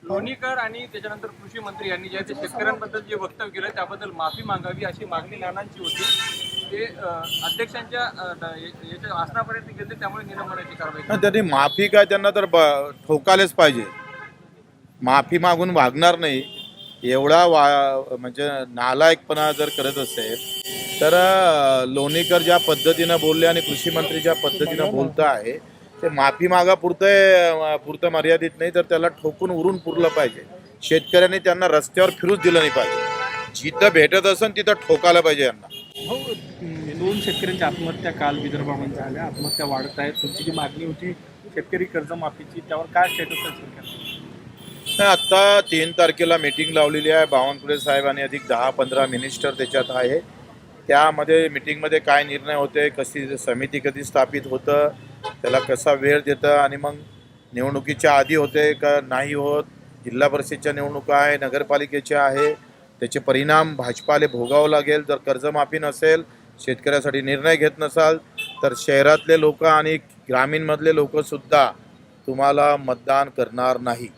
लोणीकर आणि त्याच्यानंतर कृषी मंत्री यांनी जे ते शेतकऱ्यांबद्दल जे वक्तव्य केलं त्याबद्दल माफी मागावी अशी मागणी नानांची होती. ते अध्यक्षांच्या याच्या आसनापर्यंत गेले, त्यामुळे निलंबनाची कारवाई ना त्यांनी माफी काय त्यांना तर ठोकायलाच पाहिजे. माफी मागून वागणार नाही एवढा म्हणजे नालायकपणा जर करत असेल तर लोणीकर ज्या पद्धतीनं बोलले आणि कृषी मंत्री ज्या पद्धतीनं बोलत आहे ते माफी मागा पुरतं मर्यादित नाही, तर त्याला ठोकून उरून पुरलं पाहिजे. शेतकऱ्यांनी त्यांना रस्त्यावर फिरूच दिलं नाही पाहिजे. जिथं भेटत असेल तिथं ठोकायला पाहिजे यांना. हो, 2 शेतकऱ्यांच्या आत्महत्या काल विदर्भामध्ये झाल्या. आत्महत्या वाढत आहेत. तुमची जी मागणी होती शेतकरी कर्जमाफीची, त्यावर काय स्टेटस आहे सरकारचं? आता 3 तारखेला मीटिंग लावलेली आहे. बावनकुळे साहेब आणि अधिक 10-15 मिनिस्टर त्याच्यात आहे. त्यामध्ये मीटिंगमध्ये काय निर्णय होते, कशी समिती कधी स्थापित होतं, त्याला कसा वेळ देतं आणि मग निवडणुकीच्या आधी होते का नाही होत, जिल्हा परिषदच्या निवडणुका आहे, नगरपालिकेच्या आहे, त्याचे परिणाम भाजपाला भोगावं लागेल. जर कर्जमाफी नसेल, शेतकऱ्यासाठी निर्णय घेत नसाल तर शहरातले लोक आणि ग्रामीणमधले लोकसुद्धा तुम्हाला मतदान करणार नाही.